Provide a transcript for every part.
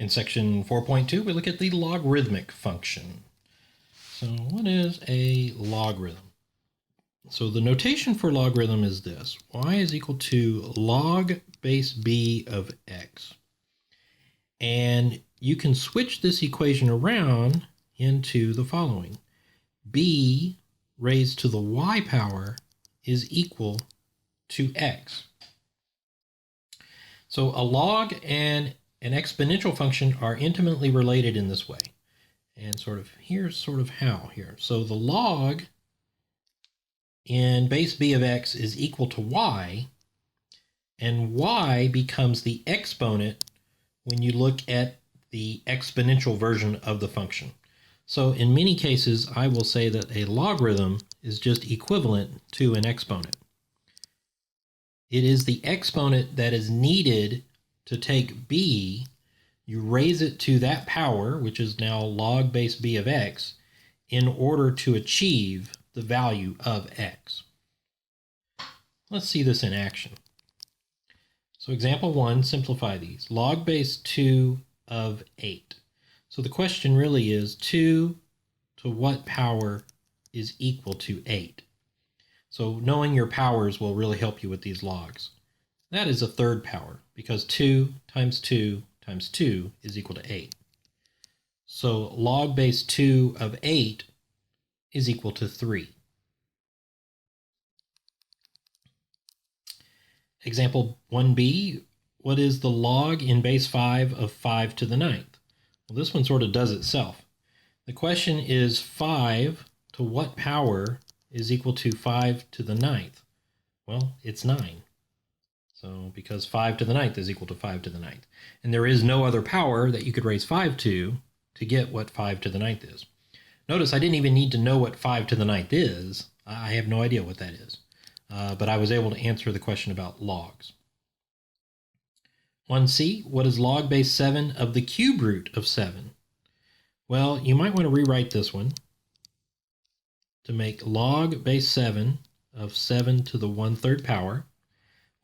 In section 4.2, we look at the logarithmic function. So what is a logarithm? So the notation for logarithm is this. Y is equal to log base b of x. And you can switch this equation around into the following. B raised to the y power is equal to x. So a log and an exponential function are intimately related in this way. And here's how here. So the log in base b of x is equal to y, and y becomes the exponent when you look at the exponential version of the function. So in many cases, I will say that a logarithm is just equivalent to an exponent. It is the exponent that is needed to take b, you raise it to that power, which is now log base b of x, in order to achieve the value of x. Let's see this in action. So example 1, simplify these. Log base 2 of 8. So the question really is 2 to what power is equal to 8? So knowing your powers will really help you with these logs. That is a third power because 2 times 2 times 2 is equal to 8. So log base 2 of 8 is equal to 3. Example 1b, what is the log in base 5 of 5 to the 9th? Well, this one sort of does itself. The question is 5 to what power is equal to 5 to the 9th? Well, it's 9. So because 5 to the 9th is equal to 5 to the 9th. And there is no other power that you could raise 5 to get what 5 to the 9th is. Notice I didn't even need to know what 5 to the 9th is. I have no idea what that is. But I was able to answer the question about logs. 1c, what is log base 7 of the cube root of 7? Well, you might want to rewrite this one to make log base 7 of 7 to the 1/3 power.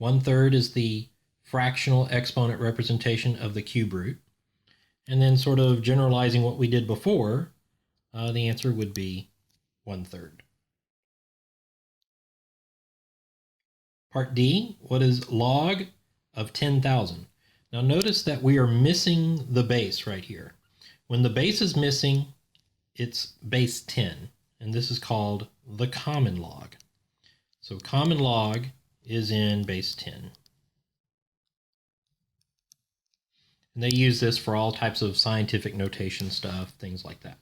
1/3 is the fractional exponent representation of the cube root. And then sort of generalizing what we did before, the answer would be 1/3. Part D, what is log of 10,000? Now notice that we are missing the base right here. When the base is missing, it's base 10, and this is called the common log. So common log is in base 10. And they use this for all types of scientific notation stuff, things like that.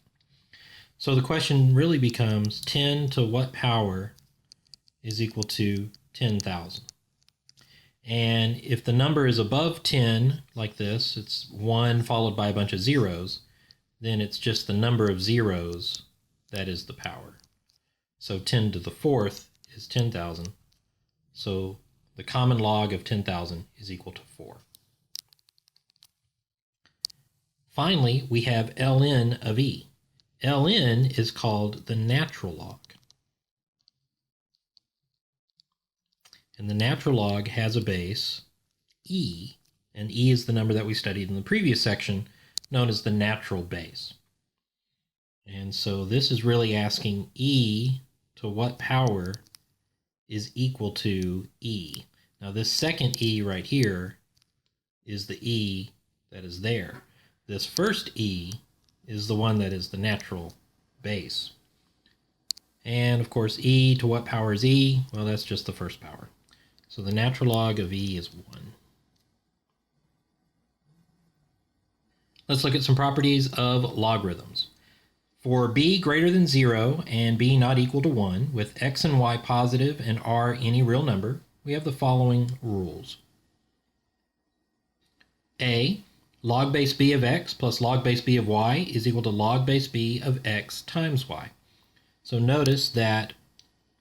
So the question really becomes 10 to what power is equal to 10,000? And if the number is above 10, like this, it's 1 followed by a bunch of zeros, then it's just the number of zeros that is the power. So 10 to the 4th is 10,000. So the common log of 10,000 is equal to 4. Finally, we have ln of e. ln is called the natural log. And the natural log has a base, e, and e is the number that we studied in the previous section, known as the natural base. And so this is really asking e to what power is equal to e. Now this second e right here is the e that is there. This first e is the one that is the natural base. And of course, e to what power is e? Well, that's just the first power. So the natural log of e is 1. Let's look at some properties of logarithms. For b greater than 0 and b not equal to 1, with x and y positive and r any real number, we have the following rules. A, log base b of x plus log base b of y is equal to log base b of x times y. So notice that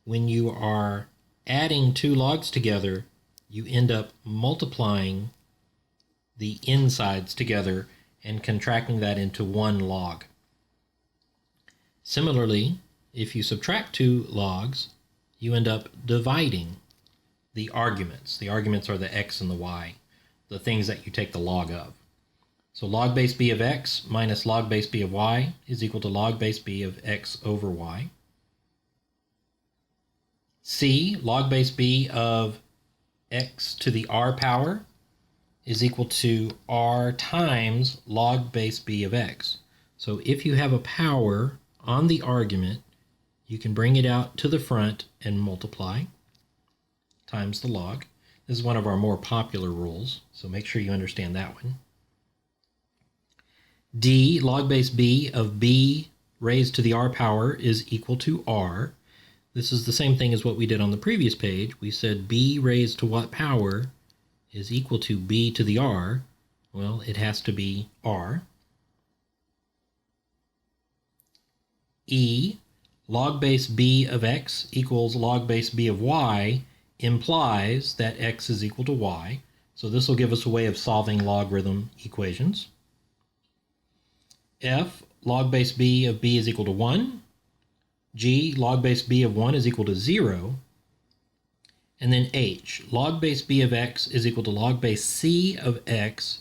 when you are adding two logs together, you end up multiplying the insides together and contracting that into one log. Similarly, if you subtract two logs, you end up dividing the arguments. The arguments are the x and the y, the things that you take the log of. So log base b of x minus log base b of y is equal to log base b of x over y. C, log base b of x to the r power is equal to r times log base b of x. So if you have a power on the argument, you can bring it out to the front and multiply times the log. This is one of our more popular rules, so make sure you understand that one. D, log base b of b raised to the r power is equal to r. This is the same thing as what we did on the previous page. We said b raised to what power is equal to b to the r. Well, it has to be r. E, log base b of x equals log base b of y implies that x is equal to y. So this will give us a way of solving logarithm equations. F, log base b of b is equal to 1. G, log base b of 1 is equal to 0. And then H, log base b of x is equal to log base c of x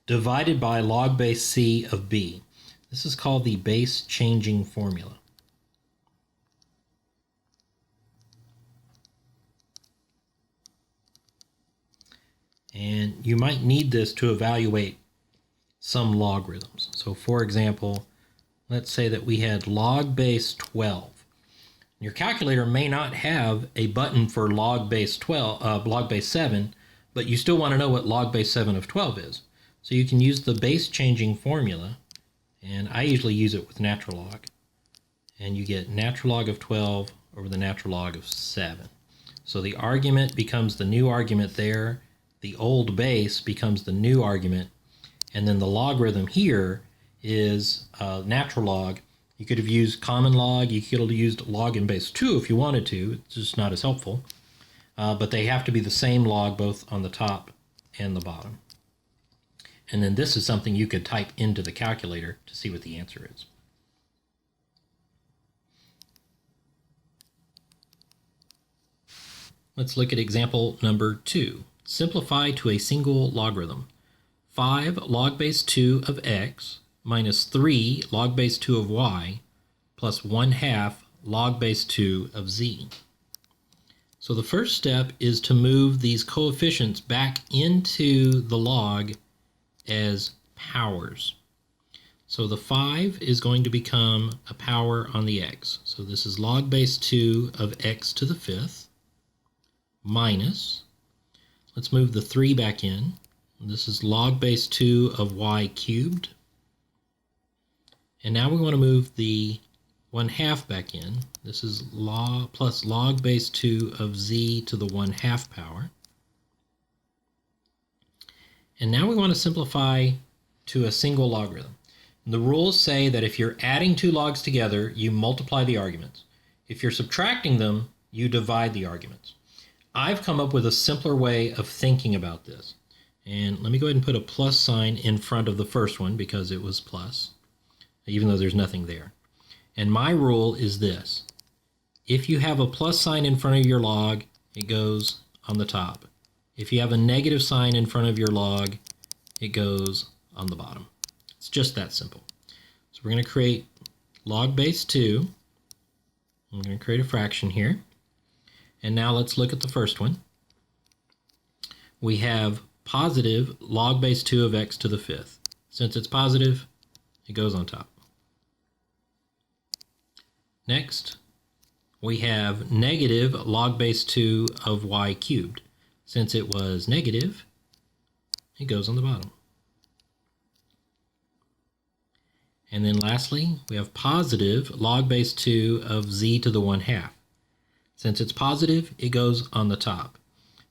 divided by log base c of b. This is called the base changing formula. And you might need this to evaluate some logarithms. So for example, let's say that we had log base 12. Your calculator may not have a button for log base 7, but you still want to know what log base 7 of 12 is. So you can use the base changing formula, and I usually use it with natural log. And you get natural log of 12 over the natural log of 7. So the argument becomes the new argument there, the old base becomes the new argument, and then the logarithm here is natural log. You could have used common log, you could have used log in base 2 if you wanted to, it's just not as helpful. But they have to be the same log both on the top and the bottom. And then this is something you could type into the calculator to see what the answer is. Let's look at example number 2. Simplify to a single logarithm. 5 log base 2 of x minus 3 log base 2 of y plus 1/2 log base 2 of z. So the first step is to move these coefficients back into the log as powers. So the 5 is going to become a power on the x. So this is log base 2 of x to the 5th minus, let's move the 3 back in. This is log base 2 of y cubed. And now we want to move the 1/2 back in. This is log plus log base 2 of z to the 1/2 power. And now we want to simplify to a single logarithm. And the rules say that if you're adding two logs together, you multiply the arguments. If you're subtracting them, you divide the arguments. I've come up with a simpler way of thinking about this. And let me go ahead and put a plus sign in front of the first one because it was plus, even though there's nothing there. And my rule is this. If you have a plus sign in front of your log, it goes on the top. If you have a negative sign in front of your log, it goes on the bottom. It's just that simple. So we're going to create log base 2. I'm going to create a fraction here. And now let's look at the first one. We have positive log base 2 of x to the 5th. Since it's positive, it goes on top. Next, we have negative log base 2 of y cubed. Since it was negative, it goes on the bottom. And then lastly, we have positive log base 2 of z to the 1/2. Since it's positive, it goes on the top.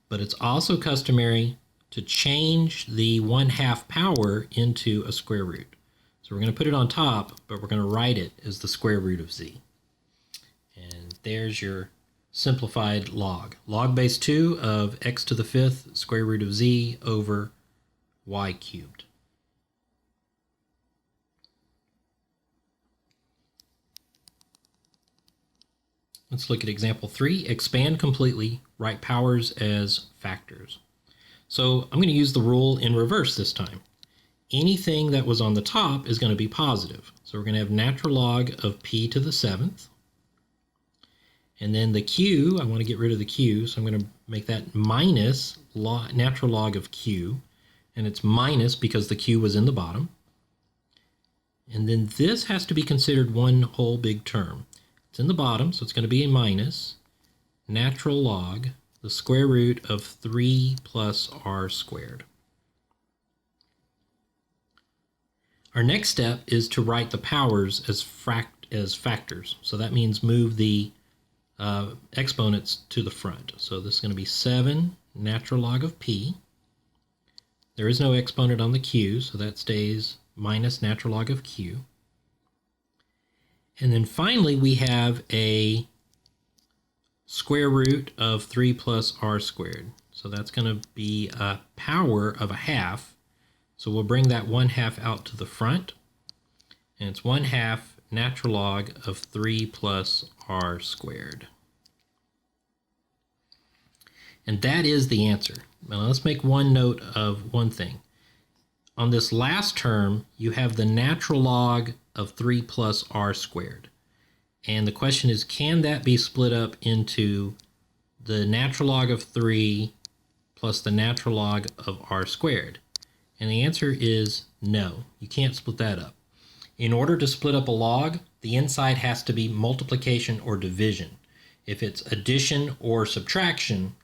But it's also customary to change the 1/2 power into a square root. So we're going to put it on top, but we're going to write it as the square root of z. And there's your simplified log. Log base 2 of x to the 5th square root of z over y cubed. Let's look at example 3. Expand completely, write powers as factors. So I'm going to use the rule in reverse this time. anything that was on the top is going to be positive. So we're going to have natural log of p to the 7th. And then the q, I want to get rid of the q, so I'm going to make that minus natural log of q. And it's minus because the q was in the bottom. And then this has to be considered one whole big term. It's in the bottom, so it's going to be a minus natural log the square root of 3 plus r squared. Our next step is to write the powers as factors. So that means move the exponents to the front. So this is going to be 7 natural log of p. There is no exponent on the q, so that stays minus natural log of q. And then finally we have a square root of 3 plus r squared. So that's going to be a power of a half. So we'll bring that 1/2 out to the front. And it's 1/2 natural log of 3 plus r squared. And that is the answer. Now let's make one note of one thing. On this last term, you have the natural log of 3 plus r squared. And the question is, can that be split up into the natural log of 3 plus the natural log of r squared? And the answer is no, you can't split that up. In order to split up a log, the inside has to be multiplication or division. If it's addition or subtraction,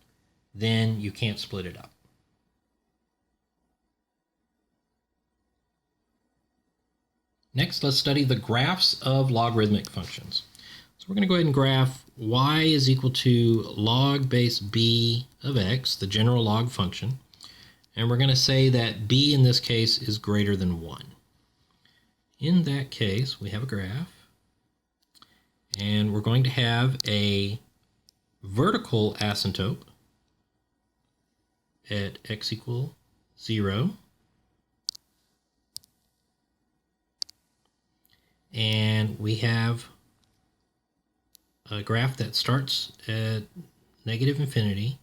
then you can't split it up. Next, let's study the graphs of logarithmic functions. So we're going to go ahead and graph y is equal to log base b of x, the general log function. And we're going to say that b in this case is greater than 1. In that case, we have a graph. And we're going to have a vertical asymptote at x equal 0. And we have a graph that starts at negative infinity,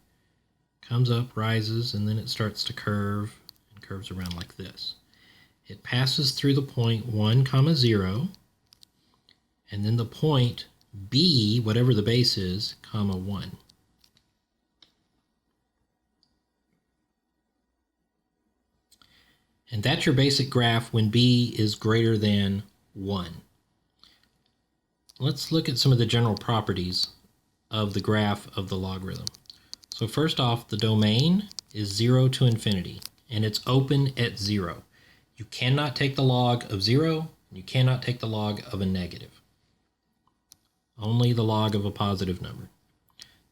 comes up, rises, and then it starts to curve and curves around like this. It passes through the point 1, 0, and then the point b, whatever the base is, 1. And that's your basic graph when b is greater than 1. Let's look at some of the general properties of the graph of the logarithm. So first off, the domain is 0 to infinity, and it's open at 0. You cannot take the log of 0, and you cannot take the log of a negative. Only the log of a positive number.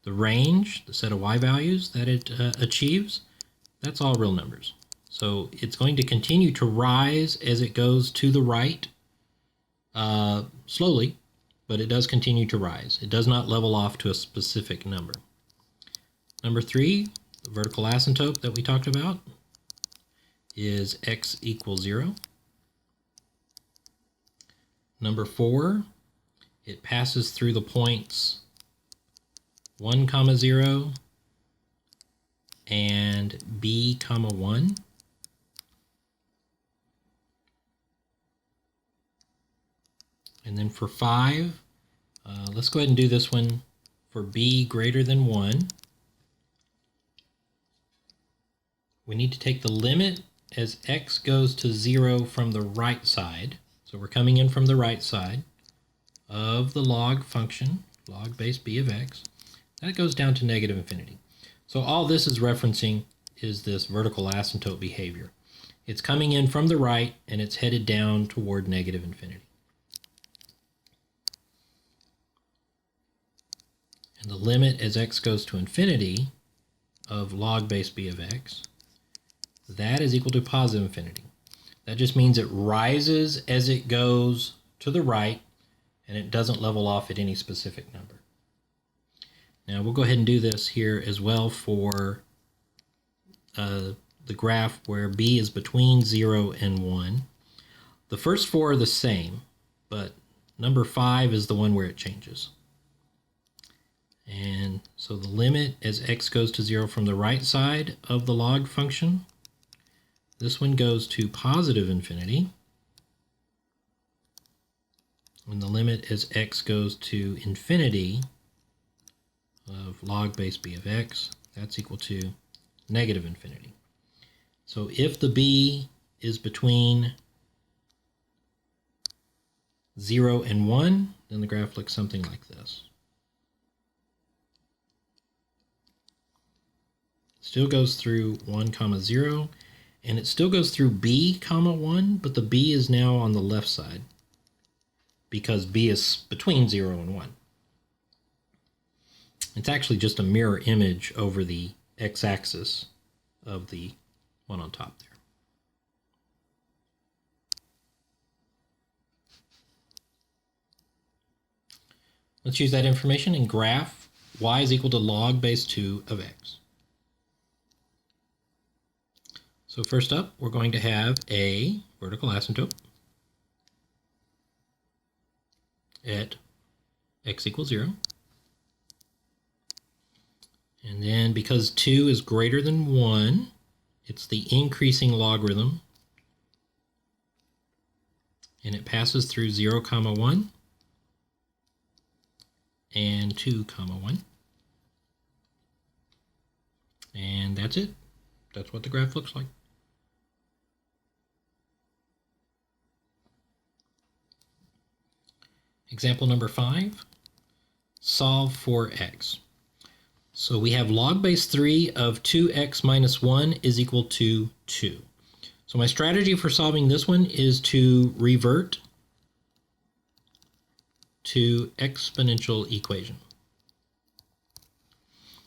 The range, the set of y values that it achieves, that's all real numbers. So it's going to continue to rise as it goes to the right, slowly, but it does continue to rise. It does not level off to a specific number. Number 3, the vertical asymptote that we talked about, is x equals 0. Number 4, it passes through the points 1, 0 and b, 1. And then for 5, let's go ahead and do this one for b greater than 1. We need to take the limit as x goes to 0 from the right side. So we're coming in from the right side of the log function, log base b of x. That goes down to negative infinity. So all this is referencing is this vertical asymptote behavior. It's coming in from the right and it's headed down toward negative infinity. And the limit as x goes to infinity of log base b of x, that is equal to positive infinity. That just means it rises as it goes to the right and it doesn't level off at any specific number. Now we'll go ahead and do this here as well for the graph where b is between 0 and 1. The first 4 are the same, but number 5 is the one where it changes. And so the limit as x goes to 0 from the right side of the log function, This one goes to positive infinity. When the limit as x goes to infinity of log base b of x, that's equal to negative infinity. So if the b is between 0 and 1, then the graph looks something like this. Still goes through 1, 0, and it still goes through b, 1, but the b is now on the left side because b is between 0 and 1. It's actually just a mirror image over the x-axis of the one on top there. Let's use that information and graph y is equal to log base 2 of x. So first up, we're going to have a vertical asymptote at x equals 0. And then because 2 is greater than 1, it's the increasing logarithm. And it passes through 0, 1 and 2, 1. And that's it. That's what the graph looks like. Example number 5, solve for x. So we have log base 3 of 2x minus 1 is equal to 2. So my strategy for solving this one is to revert to exponential equation.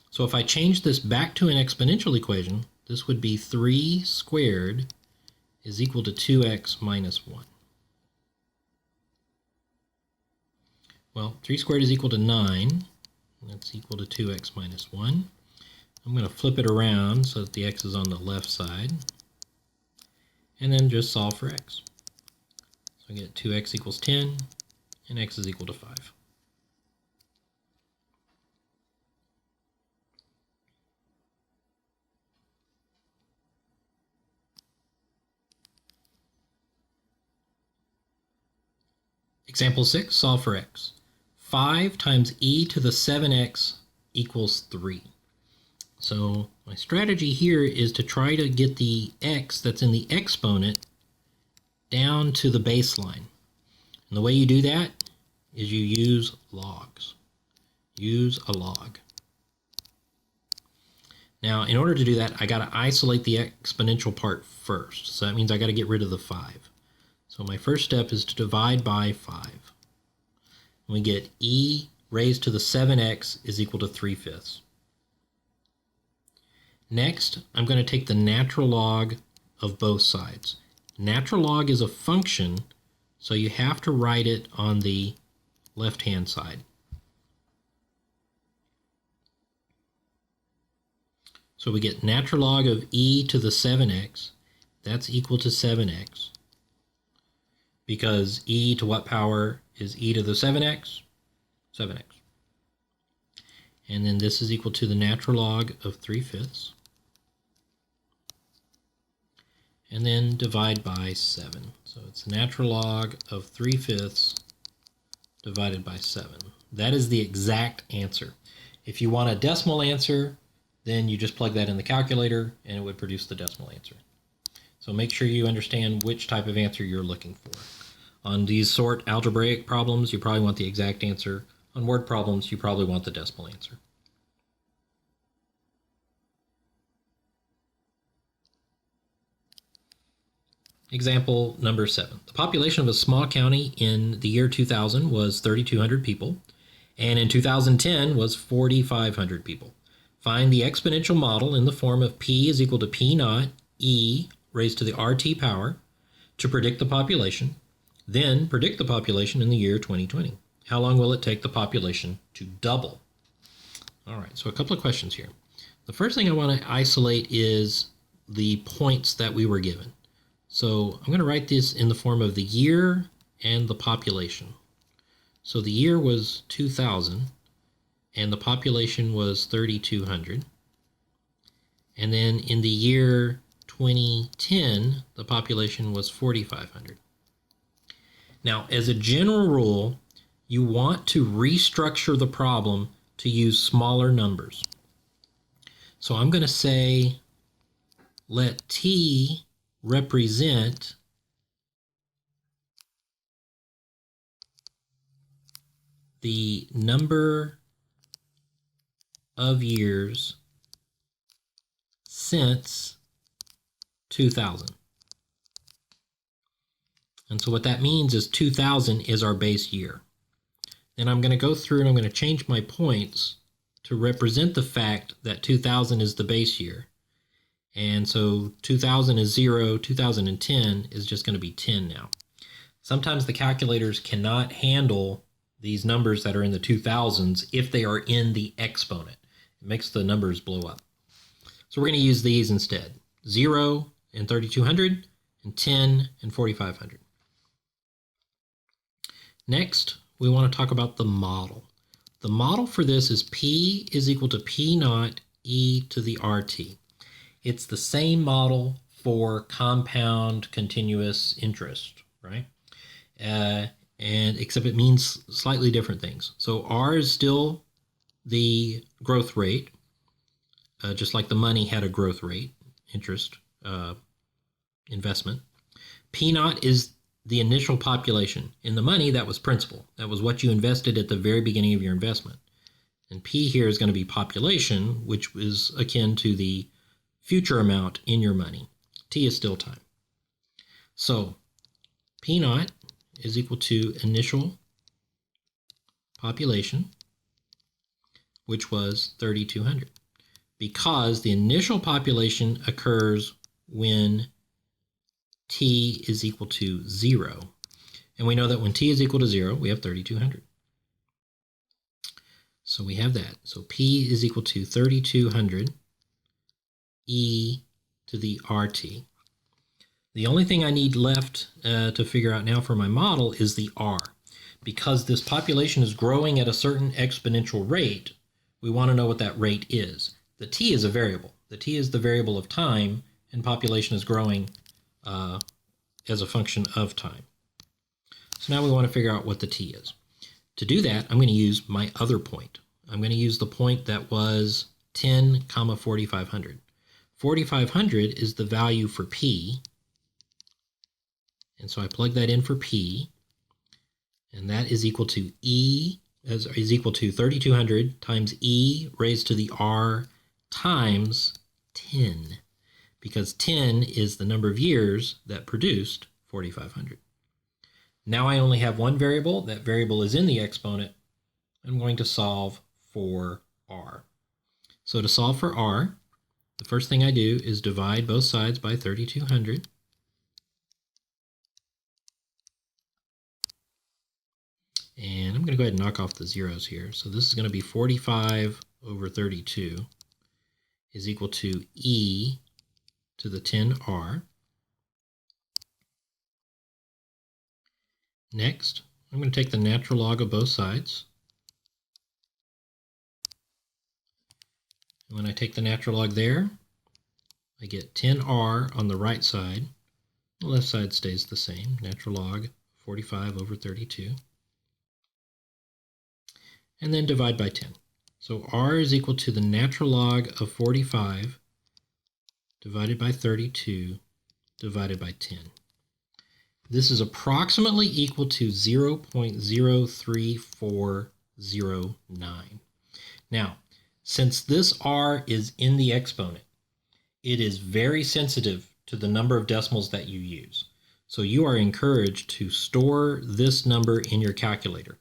So if I change this back to an exponential equation, this would be 3 squared is equal to 2x minus 1. Well, 3 squared is equal to 9. That's equal to 2x minus 1. I'm going to flip it around so that the x is on the left side. And then just solve for x. So I get 2x equals 10, and x is equal to 5. Example 6, solve for x. 5 times e to the 7x equals 3. So my strategy here is to try to get the x that's in the exponent down to the baseline. And the way you do that is you use logs. Use a log. Now, in order to do that, I got to isolate the exponential part first. So that means I got to get rid of the 5. So my first step is to divide by 5. We get e raised to the 7x is equal to 3/5. Next, I'm going to take the natural log of both sides. Natural log is a function, so you have to write it on the left-hand side. So we get natural log of e to the 7x. That's equal to 7x. Because e to what power is e to the 7x? 7x. And then this is equal to the natural log of 3/5. And then divide by 7. So it's natural log of 3/5 divided by 7. That is the exact answer. If you want a decimal answer, then you just plug that in the calculator and it would produce the decimal answer. So make sure you understand which type of answer you're looking for. On these sort algebraic problems, you probably want the exact answer. On word problems, you probably want the decimal answer. Example number 7. The population of a small county in the year 2000 was 3,200 people, and in 2010 was 4,500 people. Find the exponential model in the form of p is equal to p naught e raised to the RT power to predict the population. Then predict the population in the year 2020. How long will it take the population to double? All right, so a couple of questions here. The first thing I want to isolate is the points that we were given. So I'm going to write this in the form of the year and the population. So the year was 2000 and the population was 3,200. And then in the year 2010, the population was 4,500. Now, as a general rule, you want to restructure the problem to use smaller numbers. So I'm going to say let t represent the number of years since 2000. And so what that means is 2000 is our base year. Then I'm going to go through and I'm going to change my points to represent the fact that 2000 is the base year. And so 2000 is 0, 2010 is just going to be 10 now. Sometimes the calculators cannot handle these numbers that are in the 2000s if they are in the exponent. It makes the numbers blow up. So we're going to use these instead. 0 and 3200 and 10 and 4500. Next, we want to talk about the model. The model for this is P is equal to P naught e to the RT. It's the same model for compound continuous interest, right? And except it means slightly different things. So R is still the growth rate, just like the money had a growth rate, interest, investment. P naught is the initial population. In the money, that was principal. That was what you invested at the very beginning of your investment. And P here is going to be population, which is akin to the future amount in your money. T is still time. So P naught is equal to initial population, which was 3,200. Because the initial population occurs when t is equal to 0. And we know that when t is equal to 0, we have 3,200. So we have that. So P is equal to 3,200 e to the RT. The only thing I need left to figure out now for my model is the R. Because this population is growing at a certain exponential rate, we want to know what that rate is. The t is a variable. The t is the variable of time, and population is growing as a function of time. So now we want to figure out what the t is. To do that, I'm going to use my other point. I'm going to use the point that was 10, 4,500. 4,500 is the value for p, and so I plug that in for p, and that is equal to e, is equal to 3,200 times e raised to the r times 10, because 10 is the number of years that produced 4,500. Now I only have one variable. That variable is in the exponent. I'm going to solve for r. So to solve for r, the first thing I do is divide both sides by 3,200. And I'm going to go ahead and knock off the zeros here. So this is going to be 45 over 32 is equal to e to the 10r. Next, I'm going to take the natural log of both sides. And when I take the natural log there, I get 10r on the right side. The left side stays the same. Natural log 45 over 32. And then divide by 10. So r is equal to the natural log of 45 divided by 32 divided by 10. This is approximately equal to 0.03409. Now, since this r is in the exponent, it is very sensitive to the number of decimals that you use. So you are encouraged to store this number in your calculator.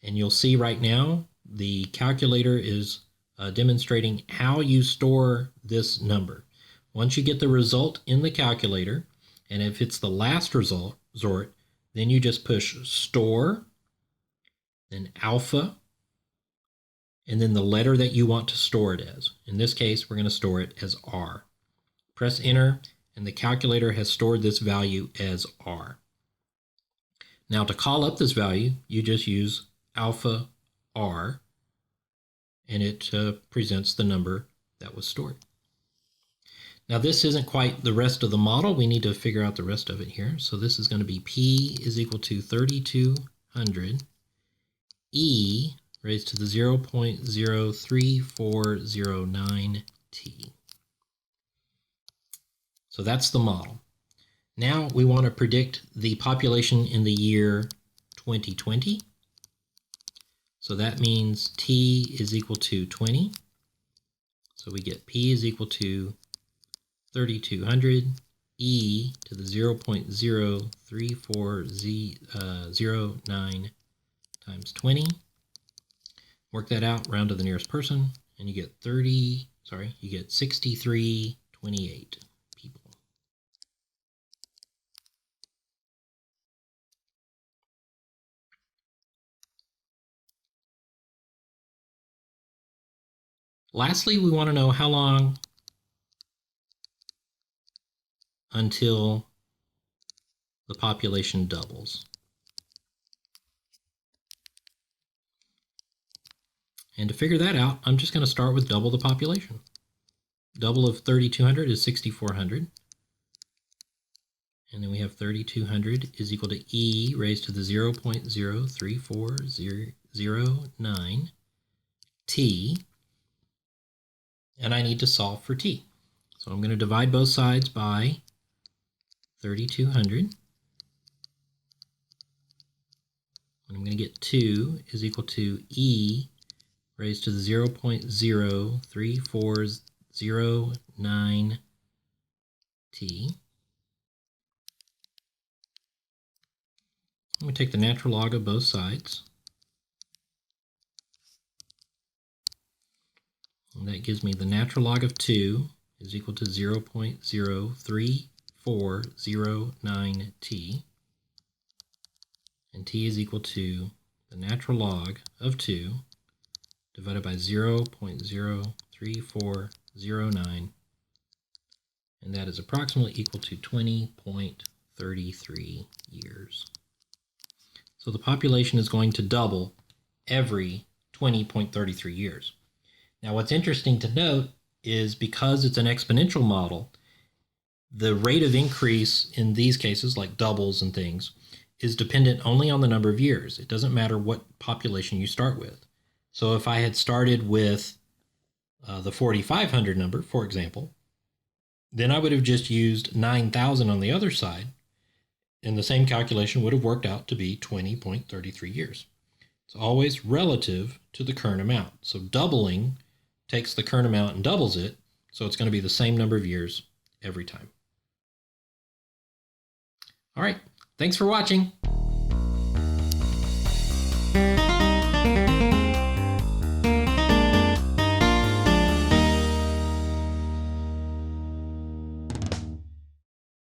And you'll see right now, the calculator is demonstrating how you store this number. Once you get the result in the calculator, and if it's the last resort, then you just push store, then alpha, and then the letter that you want to store it as. In this case, we're going to store it as r. Press enter, and the calculator has stored this value as r. Now to call up this value, you just use alpha r, and it presents the number that was stored. Now this isn't quite the rest of the model. We need to figure out the rest of it here. So this is going to be P is equal to 3200 E raised to the 0.03409 T. So that's the model. Now we want to predict the population in the year 2020. So that means T is equal to 20. So we get P is equal to 3200 E to the 0.03409 times 20. Work that out, round to the nearest person, and you get 6328 people. Lastly, we want to know how long until the population doubles. And to figure that out, I'm just going to start with double the population. Double of 3200 is 6400. And then we have 3200 is equal to E raised to the 0.03409 T. And I need to solve for T. So I'm going to divide both sides by 3200. And I'm going to get 2 is equal to E raised to the 0.03409 T. I'm going to take the natural log of both sides. And that gives me the natural log of 2 is equal to 0.03409 T. And T is equal to the natural log of 2 divided by 0.03409. And that is approximately equal to 20.33 years. So the population is going to double every 20.33 years. Now what's interesting to note is because it's an exponential model, the rate of increase in these cases, like doubles and things, is dependent only on the number of years. It doesn't matter what population you start with. So if I had started with the 4,500 number, for example, then I would have just used 9,000 on the other side, and the same calculation would have worked out to be 20.33 years. It's always relative to the current amount. So doubling takes the current amount and doubles it, so it's going to be the same number of years every time. All right, thanks for watching.